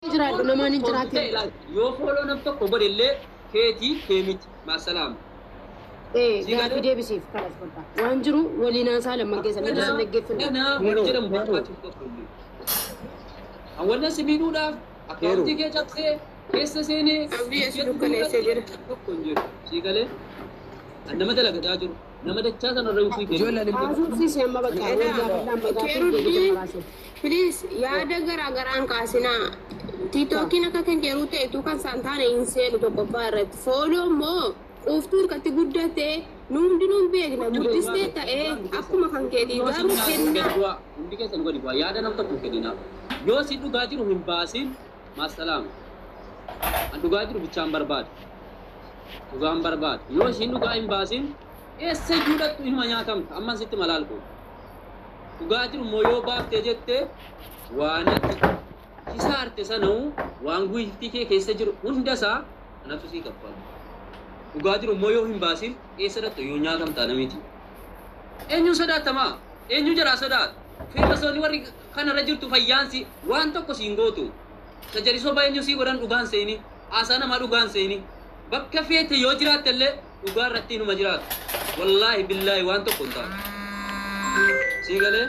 جراد لما نجرات يوفولو نبتو كبر اللي كيتي كيميت مع السلامة إيه في دي بيسيف خلاص بقى وانجرو ولينا سالم ما كيس أنا نجيب أنا مجرم بقى أولنا سبينو لا أكيد كي جبسه كيس سيني أبي أشوف كله سجر سيكله أنا ما تلاقي تاجر نما دكتور أنا رأيي فيه جولا للبس سيسي ما بقى Please, ya ada gara-gara kasina. Tito kina kaken kerute itu kan santana insel to paparet. Follow mo. Uftur kati guddate. Num dinum begna buddhiste ta aku makan kedi garu kenna. Undi ke sango di ya ada nam to kedina. Yo situ gajiru himbasin. Masalam. Andu gajiru bicam barbad. Tugam barbad. Yo sinu ga himbasin. Esse judat tu himanyatam amma sitte malal ko. Ugajiru moyo baaf tejette waanati kisarte sanau wangu itike keessa jiru hundasa anatu si kaffal ugajiru moyo himbasin esadatto yo nyaatam tanamiti enyu sadatama enyu jara sadat femasoni wari kana rajultu fayyansi wan tokko singotu sajari soba enyu si godan ugan seeni asana ma ugan seeni bakka fete yo jiraatelle ugar rattinu majrat wallahi billahi wan tokko ta Sigale.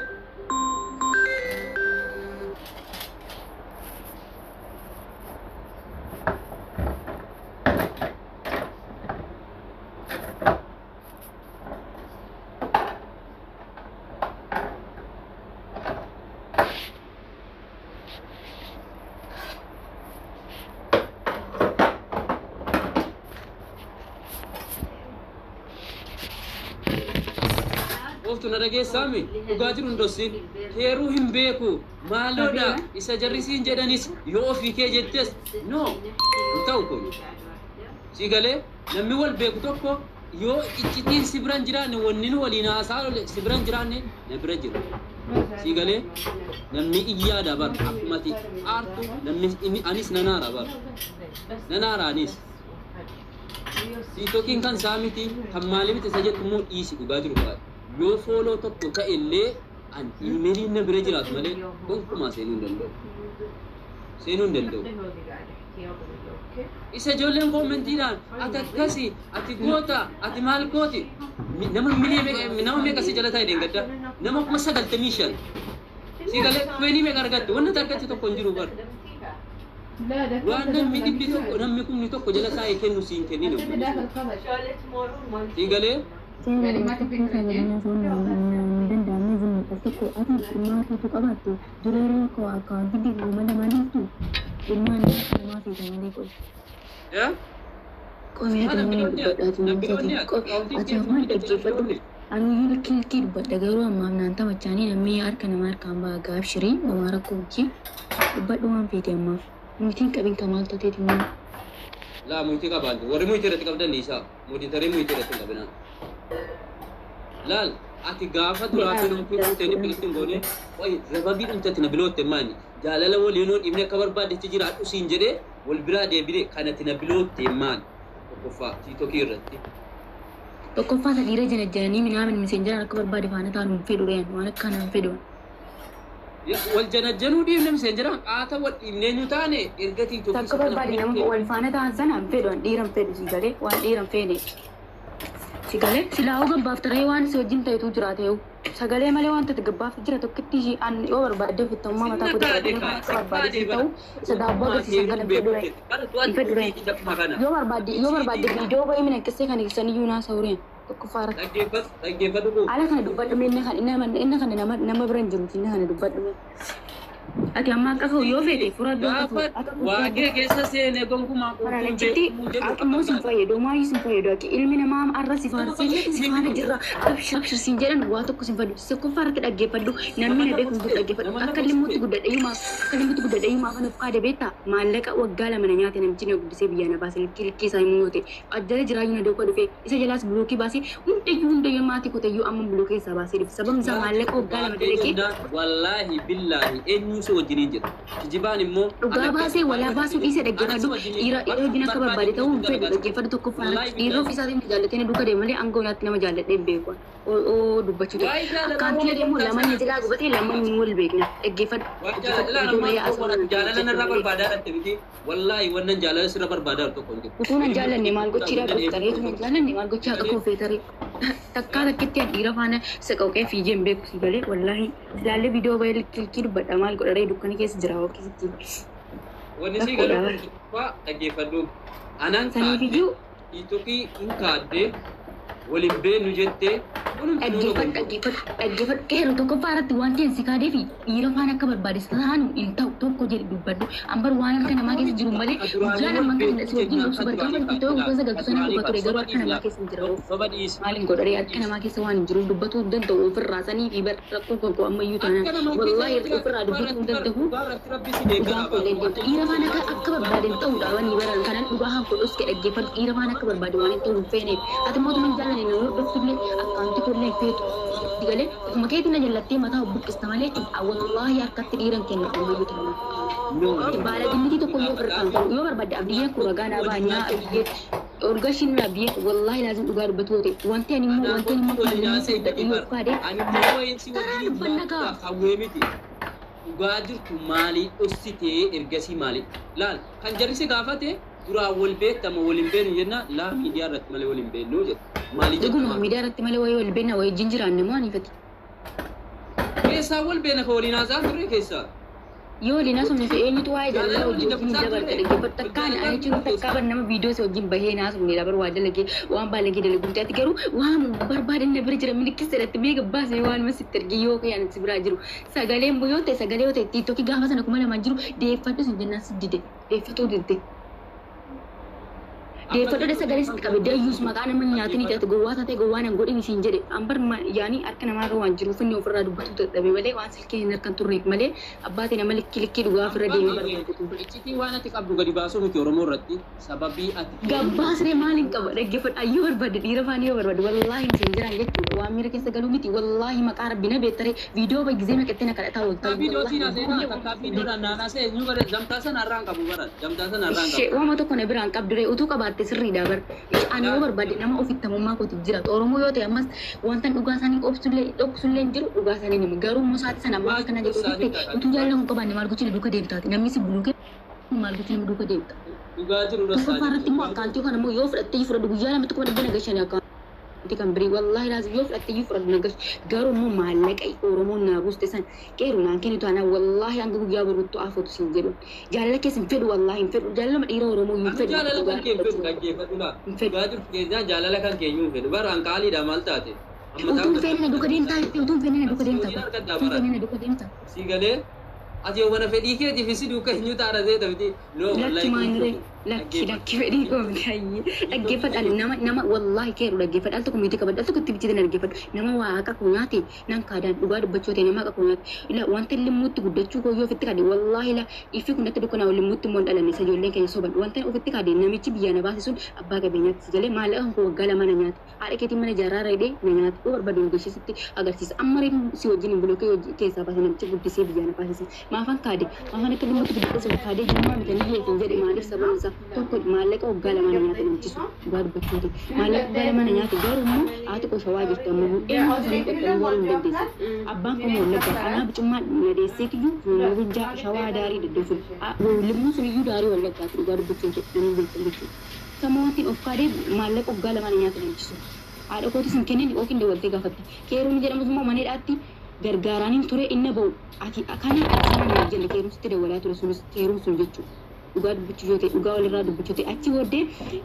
Oftu narage sami ugajiru ndosin heru himbeku maloda isa jarrisin jedanis yo ofike jettes no utauko sigale nammi wal beku tokko yo iccitin sibran jirane wonninu walina asalo sibran jirane ne brajir sigale nammi iyada bar akmati artu nammi anis nanara bar nanara anis sitokin kan samiti kammalimi tasajet mu isi ugajiru bar yo follow tokko ka ille an email ne bire jirat male kon kuma senun dendo isa jolen commentiran atakasi atigota atimalkoti nama me kasi jalata idengada nama kuma sagal temission sigale kweni me gargattu wonna targatti to konjiru bar wana mi dibbi to nammi kumni to ko jalata e kennu sin kenino sigale Jadi mati pikir dan dami zumi pasti ko ati semua itu kabar tu jurere ko akan jadi mana mana tu semua ni semua sih jangan ikut ya ko ada ni jadi ko aja mana terjadi anu yul kil buat dagaru amma nanta macani nammi yar kana mar kamba gab shiri bamara ko ji buat doang video amma mungkin kabin kamal tu tadi ni la mungkin kabal wari mungkin terjadi kabdan nisa mungkin terjadi mungkin terjadi kabdan lal ati gafa durate non più teni pitin gone poi zababi dum tatina bilote mani jalala woli non ibne kabar bade tijira usin jede wal birade bide kanatina bilote man ko fa tito kirati to ko fa dire jene jani minamen messenger kabar bade fana tanu fedu ren wala kana fedu ya wal janajanu di ibne messenger ata wal ibne nyutane irgati to kabar bade nam wal fana ta zana fedu diram fedu sigale wal diram fede sigale silaau gabbaaf taray waan si wajjin ta'etu jiraate yoo sagalee malee wanta gabbaaf jira tokkitti an yoo barbaadde fittammaa mataa koo barbaadde ta'u isa daabboo agarsiisan kana fedhure yoo barbaadde viidiyoo ba'ee mina qissee kan ibsan iyyuu naa sawureen tokko faara ala kana dubbadhume inni kan nama bira hin jiru inni kana dubbadhume ati amma akka kau yoo fete furadoo waagee keessa seene gonkumaa Paralajiti akimmoo sin fayyadu maayi sin fayyadu akka ilmi namaa arra sifaana jirra abshir sin jedhan waa tokko sin fayyadu sekkoo faarratti dhaggeeffadhu namni na beeku dhaggeeffadhu akka limmuutti guddadheeyumaa kan of kaade beektaa maallaqa waggaa lama na nyaate namichi na guddisee biyyaa na baase likkii isaa himuu moote ajjala jiraayyuu na dookaa dhufee isa jalaas bulookii baasee hundayyuu maatii kutayyuu amma bulookee isaa baasee dhufe sababni isaa maallaqa waggaa lama dalagee wallaahi billaahi eenyu si wajjiniin jira kijibaan immoo dhugaa baasee walaa baasuu dhiisee dhaggeeffadhu dhiira hojiin akka barbaade ta'uu fedhu dhaggeeffadhu tokko faana dhiirri ofii isaatiin jaallatanii duuka deemalee hanga olaatti nama jaalladhee beeku oo dubbachuu akkaantii deemu lamaan jilaa gubatee lamaan wal beekna dhaggeeffadhu jaalala narraa barbaadaa dhatte miti wallaahi wannan jaalala sirra barbaadaa tokko hin jiru utuun jaalanne maal gochii dhaabbattaree utuun jaalanne maal gochii haqa koo feetaree takkaa takkitti dhiira faana saqawqee fiigeen beeku si galee wallaahi ilaalle viidiyoo bayil kilkii dubbadha maal godharee dukkana keessa jira hokkisitti wanni si galee dhaggeeffadhu anaan saniifiyyuu Itoki inkade waliin beenu jettee dhaggeeffadhu qeerroo tokko faaratti waan keessi kaadee fi dhiira faana akka barbaades taa'an hin ta'u tokko jedhe dubbadhu ambar waan harka namaa keessa jiru malee guyyaa namaa keessa si wajjin dhoksu bargaafa itti ta'u gosa galtu sana dubbatu ture garuu harka namaa keessa hin jira maaliin godharee harka namaa keessa waan hin jiru dubbatuu danda'u ofirraa sanii fi rakkoo kokoo ammayyuu taanaan wallaahi ofirraa dubbatuu danda'u dhugaa kollee dhiira faana akka barbaaden ta'uudha waan baran kanan dhugaa haan godhus ke dhaggeeffadhu dhiira faana akka barbaade waan hin ta'u hin feeneef ati mootummaan jaalane nama dhoftulle akkaanti kollee feetu digalee akkuma keetiin na jallattee mataa buqqista malee wallaahi harkatti dhiiran kenna ammayyuu taanaan baala dinnitii tokko yoo firqaan ta'u yoo barbaadde abdiyyeen kun ragaa naa baanyaa abdiyyee orgashin na biye wallahi lazim dhugaa dubbatu ta'e wanti ani immoo kan fudhadhe yoo kaade dhugaa jirtu maali dhossitee ergasii maali laal kan jarrise gaafate duraa wal beektama waliin beenu jenna laa miidiyaa irratti malee waliin beenu jedha maali dhuguma miidiyaa irratti malee wal beena wajjin jiraanne moo anifati keessaa wal beena ka waliin haasa'an turre keessaa yoo waliin haasofne fi eenyutu waa'ee jaalala wajjin dabarta dhaggeeffatu takkaan ani jechuun takkaa nama viidiyoo si wajjin bahee naasofne dabar waa dalagee waan baalagee dalaguutti ati garuu waan barbaadan na bira jira milikkisa irratti meeqa baasee waan masitti argee yoo kayaan si biraa jiru sagaleen yoo ta'e tiiktokii gaafa sana kuma lamaan jiru deeffadhu sin jennaan si dide deeffatuu didde deeffadhu de sagalee sitti qabe dayyuus maqaa nama nyaatanii ta'e gowwaa taatee gowwaa nan godhin isiin jedhe ambar yaanii harka namaa irra waan jiruuf inni ofirraa dubbatu dadhabe malee waan silkee hin harkan turreef malee abbaatii nama likkii dhugaa ofirra deemee barbaadu. Iccitii waan ati qabdu gadi baasuu miti Oromoo irratti sababii ati gabbaasree maaliin qaba dhaggeeffadhu ayyuu barbaade dhiira faanii yoo barbaade wallaahi hin jiraan jechuudha waan miira keessa galuu miti wallaahi maqaa rabbi na beektaree viidiyoo baay'isee maqattee na kadhataa ooltaa. Viidiyootiin aseenaa takkaa viidiyoodhaan naanasee eenyu bara jamtaa sana irraan qabu bara jamtaa sana irraan qabu. Waama tokko na biraan qabduree utuu qabaatte sirriidha bar ani yoo barbaade nama ofittamummaa kootiif jira Oromoo yoo ta'e ammas wanta dhugaa isaanii dhoksullee hin jiru dhugaa isaanii nima garuu musaati sana maal kana jedhu utuu jaalala hin qabaanne maal gochina duuka deebitaati namni si buluukee maal gochina duuka deebita. Dhugaa jiru rasaa. Faarratti immoo akkaantii kana immoo yoo fudhattee fudhadhu guyyaa lamatti kuma dhibba nagashanii akkaan. Kan beri wallahi lazim yoo fudhattee fudhadhu nagash garuu immoo maallaqa Oromoon naa buuste san qeeru naan kennitu ana wallahi hanga guyyaa baruttu afootu sin jedhu jaalala keessa hin fedhu wallahi hin fedhu jaalala dhiira Oromoo hin fedhu. Jaalala kan kee fedhu dhaggeeffadhu laa. Dhugaa jirtu keessaa jaalala kan kee hin fedhu bara hanqaaliidha maal taate. Utuun fedhina duuka deemtaa utuun fedhina duuka deemtaa utuun fedhina duuka deemtaa. Si galee ati yoo mana fedhii keetiif si duuka hin taara ta'e taphiti. Lakki maaniree lakki fedhii koomitaayee dhaggeeffadhaan nama wallahi keeru dhaggeeffadhaan tokko miitii qabadha tokko itti bichite dhaggeeffadhu nama waa akka koo nyaate nan kaadaan dhugaa dubbachuu ta'e nama akka koo nyaate ila wanta limmuutti guddachuu koo yoo ofitti kaade wallahi la ifi kun natti dukkanaa limmuutti immoo dhalanne isa ijoolleen keenya soban wanta ofitti kaade namichi biyyaa na baase sun abbaa qabeenyaatti si galee maallaqa koo waggaa lama na nyaate haadha keetiin mana ijaarraa reedee na nyaate yoo barbaadu nu geessisitti agarsiisa amma reefu si wajjin hin bulokee keessaa baase namichi guddisee biyyaa na baase maafan kaade maafan akka limmuutti guddachuu kaade jimmaa bitanii hin jedhe maaliif sababni isaa tokko maallaqa waggaa lama na nyaate namichisu dhugaa dubbachuuti maallaqa waggaa lama na nyaate garuu immoo haati koo shawaa jirti amma eenyu sanii qoqqoon warra hin dandeessa abbaan kun wallagga anaa bicummaa na deessee kiyyuu nabijaa shawaa daarii daddeessu limmuun sun iyyuu daarii wallaggaati dhugaa dubbachuuti namni beekan jechuudha sama wantiin of kaadee maallaqa waggaa lama na nyaate namichisu haadha kootis hin kennin yookiin dabaltee gaafatte keeruun jedhamus immoo maneedhaatti gargaaraniin ture inni ba'u ati kana sana jenne keerumsitti dawalaa ture sunis keeruun sun jechuudha. Dhugaa dubbachuu yoo ta'e dhugaa walirraa dubbachuu ta'e achi booddee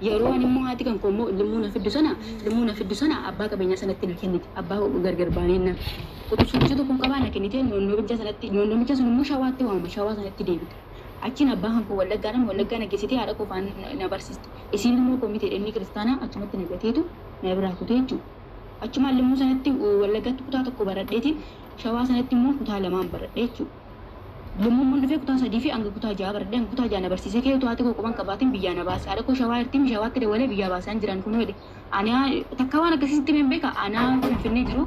yeroo ani immoo haati kan koommoo limmuu na fiddu sana abbaa qabeenyaa sanatti na kennite abbaa gargar baaneenna quxusuutu tokko qabaa na kennite noonnomicha sun immoo shawaatti waama shawaa sanatti deebite achiin abbaa kan koo wallaggaa na geessitee haadha qofaan na barsiiste isiin immoo koomite dhenni kiristaanaa achumatti na gateetu na biraa kutee jechuudha achumaan limmuu sanatti wallaggaatti kutaa tokko baradheeti shawaa sanatti immoo kutaa lamaan baradhee jechuudha. Lummun mun dhufee kutaa sadii fi hanga kutaa ja'a baradhee kutaa ja'a na barsiisee kee utuu haati koo quban qabaatiin biyyaa na baase haadha koo shawaa irtiin shawaatti dawalee biyyaa baasaan jiran kun jedhe ani takka waan akkasitti hin beeka anaa finfinnee jiru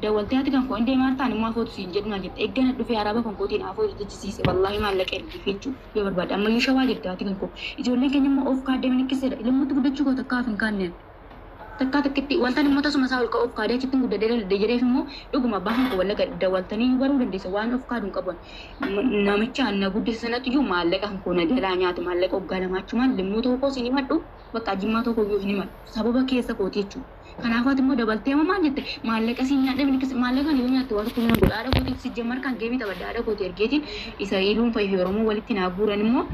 dawaltee haati kan koo hin deemaa ta'an immoo afootu siin jedhu naa jette eeggana dhufee araaba kan kootiin afootu jechisiise wallaahi maallaqa ergiif jechuudha yoo barbaade ammayyuu shawaa jirti haati kan koo ijoolleen keenya immoo of kaaddee minikkisseedha ilmuutti guddachuu koo takkaaf hin kaanneen takka takkitti wanta namoota suma isaa ol ka'uuf kaadee achitti guddatee jedheef immoo dhuguma bahan ko walla dawwaltanii baruu dandeessa waan of kaaduu qaban namicha anna guddisa sanatti iyyuu maallaqa kan koona jalaa nyaata maallaqa waggaa lamaachumaan limmuu tokko siin himadhu bakka jimmaa tokko iyyuu hin himadhu sababa keessa kooti jechuudha. Kanaafuu immoo dabaltee maal jette maallaqa siin nyaadhe maallaqa ni nyaatte waan tokko hin godhaadha kooti si jammar kan geemi tabaddaadha kooti ergeetiin isa iluun fayyii Oromoo walitti naa guuran immoo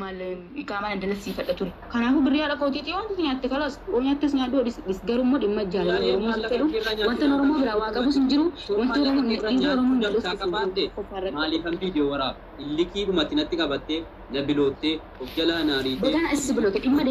mal ikama adalah sifat atur. Karena aku beri ala kau titi orang tu nyata kalau nyata sengaja di garum mod imaj jalan orang tu tu wanita orang mau berawak aku sendiri wanita orang ini orang mau jalur sesuatu. Malifan video warap. Illiki tu mati nanti kabatte nabilote objala nari. Bukan asal sebelum kita imaj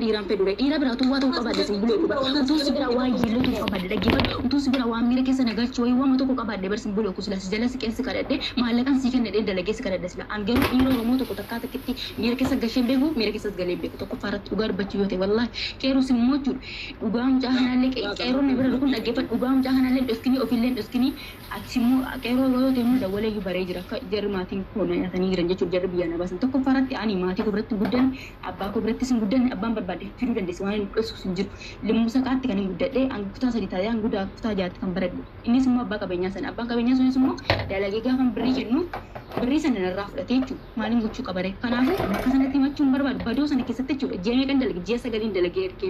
diram pedure ira beratu waktu kabar sebelum itu untuk segera wajib tu kabar lagi untuk segera wajib mereka senaga cuy wang untuk kabar sebelum aku sudah sejalan sekian sekadar deh malakan sekian deh lagi sekadar deh sudah angger iro orang tu takkan takiti mereka segasih bego mereka segalih bego tu farat ugar bacu yote wallah keru semua cur ugam jangan lek keru ni berlaku nak gefat ugam jangan lek doskini acimu keru lo temu dah boleh ibarai jerak jer mati kona ya tani geranja cur jer biana bas tu farat ani mati ko berarti gudan abba ko berarti sing gudan abang berbade firu dan diswan plus sunjur lemu sakat kan gudan deh angkutan sedita yang gudan angkutan jat kan berat ini semua abba kabenyasan abang kabenyasan semua ada lagi kan beri jenuh beri sana raf latih maling gucu kabare kanafu kasanati macum barbad bado sana kisate chu jeme kan dalagi jesa galin dalagi erke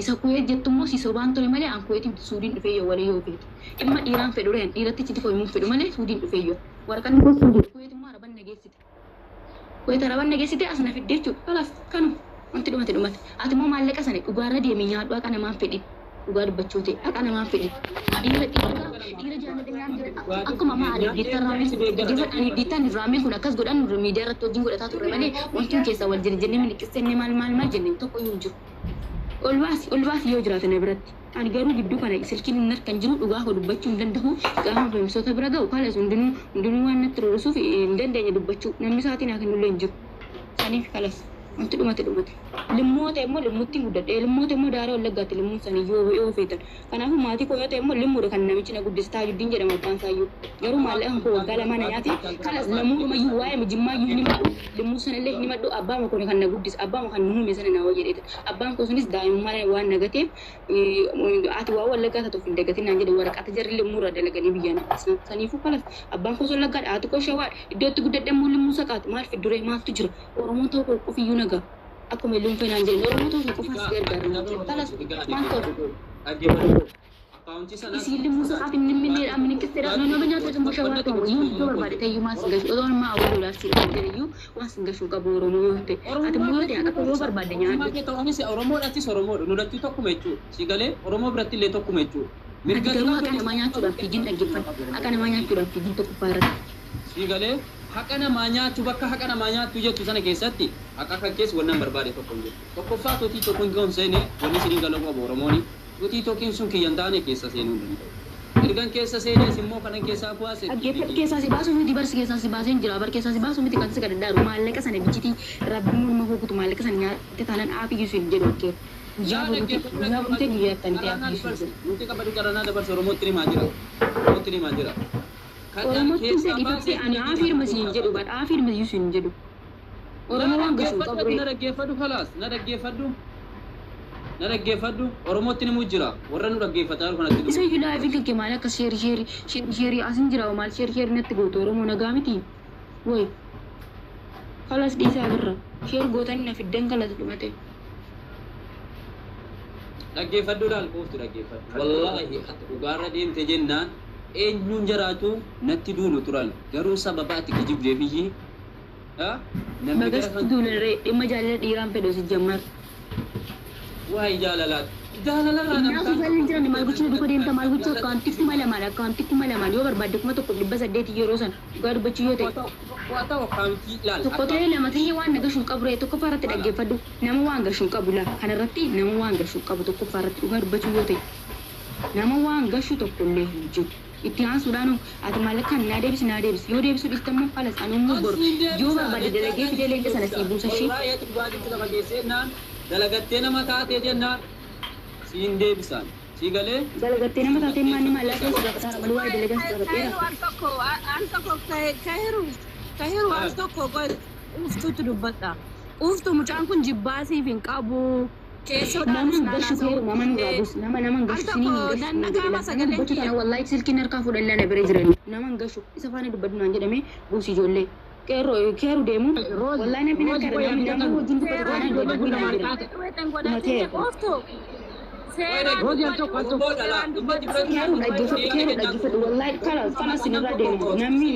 isa kuye jettumo si soban to male an kuye tim sudin fe yo wale yo fe imma iran fe duren irati ci ko mu fe male sudin fe yo warkan ko sudin kuye tim maraban negesite kuye taraban negesite asna fe dechu kalas kanu anti dumat atimo malle kasane ugara de minya do kana man fedi ugar bacote akana man fedi ira jana dengan aku mama ada di terami di ditan rame kuna kas godan media rato jingo data to remane untuk kesa wal jenni min kisenne mal jenni to ko yunju olwas yo jirata ne brat ani garu giddu kana silkin nar kan jiru duga ko dubbacu dandahu ga ha be so ta braga kala ndunu wan tro rusuf ndende nya dubbacu nan misati na kan lenju sani kalas untuk dumat limmote mo limmutti gudade limmote mo daro lagati limmu sani yo fetan kana hu mati ko yote mo limmu kan namici na guddista yu dinje da mabban sayu garu mal an ko gala mana yati kala limmu ma yu waye mi jimma yu ni ma limmu sane le ni maddo abba ma ko kan na guddis abba ma kan nu me sane na waje de abba ko sunis da mu mala wa nagate ati wa wala gata to finde gati nanje de wara kata jar limmu ra de lagani biyana sani fu kala abba ko so lagat ati ko shawar idot gudade mo limmu sakat mal fi dure ma tujur oromo to ko fi yunaga aku melum penanjel orang tu aku fasir garam talas mantap isi limu sakat ini minir amin kita nak banyak tu semua syawal tu you berbalik tayu mas gas orang mau dulu sih jadi you mas gas suka burung you te atau mulu dia aku berbandingnya mak kita orang si Oromo nanti Oromo nu nanti tu aku mecu sigale Oromo berarti le tu aku mecu mereka akan namanya sudah pijin lagi akan namanya sudah pijin tu kuparat sigale haka namanya coba kah haka namanya tujuh tu sana kesati haka kes warna berbalik tu pun tu kofa tu ti tu pun kau sini wani sini kalau kau Oromo ni tu ti tu kin sun kian tane kesah sini Irgan kesah sini semua kanan kesah aku asyik agak kesah si basu di baris kesah si basu jelabar kesah si basu mesti kan sekadar daru malah kesana biciti rabun mau kutu malah kesana tetanan api yusin jadi okey jauh itu dia tante api yusin nanti kabar karena ada bahasa Oromo terima aja Oromo tu saya dipakai anak akhir masih jadi buat akhir masih yusin jadi Oromo orang gasuk kabur nada gefadu Oromo tini mujira warra nu gefata ko na tidu isa hila avin ke mala ka sheri asin jira mal sheri net go to Oromo na gamiti woi khalas di sa garra sheri gotan na fiddan kala dumate gefadu dal ko tu gefadu wallahi ugara din tejenna nyun jaratu natti dulu tural garu sababati ke jibde biji ha bagas dulu re imajale diram pedo si jamar wahai jalalat na su zalin jira ni malguci duko din ta malguci kontik mala yo berbaduk ma to ko libas ade ti yorosan gar baci yote wata wa kanti lal to ko tele ma tayi wan daga shunkabre to ko farata dage fadu namu wanga shunkabula kana ratti namu wanga shunkabu to ko farata gar baci yote namu wanga shu to kulle hiju itihan sudanu at malakan na debis yo debis istamma falas anu mubor yo berbaduk dage fidele ke sana sibu sashi ya tu badi tu bagi senan dalagattena mata te jenna sinde bisan sigale dalagattena mata te mani mala te sudah kata balua delegas sudah kata antako kahiru antako ko uftu tu dubata uftu muchan kun jibbasi fin qabu Naman gashu keeru naman gabus naman gashu sini bachu tana wallahi silki narka fudalla na bere jirani naman gashu isa fane dubbadu nan jedame busi jolle keeru demu wallahi na mina kar naman wajin dubbadu kana jolle guna keeru dagifadu wallahi kala fana sinira demu nami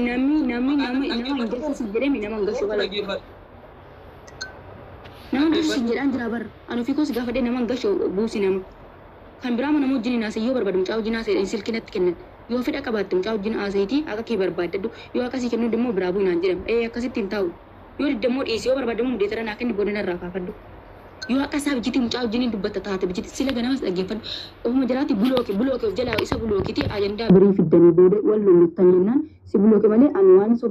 naman gashu jedame naman gashu wala naman gashu sinjiran jirabar anu fikos gafade naman gashu busi namu kan birama namu jini nase yo barbadum chaw jina se silkinat kennen yo fida kabatum chaw jina asaiti aga ki barbadadu yo akasi kenno demo brabu nan jiram akasi tintaw yo demo isi yo barbadum de tara naken bodena rafa faddu yo akasa bijiti chaw jini dubbata taata bijiti sila ganamas agefan o mo jalati buloke jala isa buloke ti ajanda bari fiddani bode wallu tanyinan si buloke male anwan so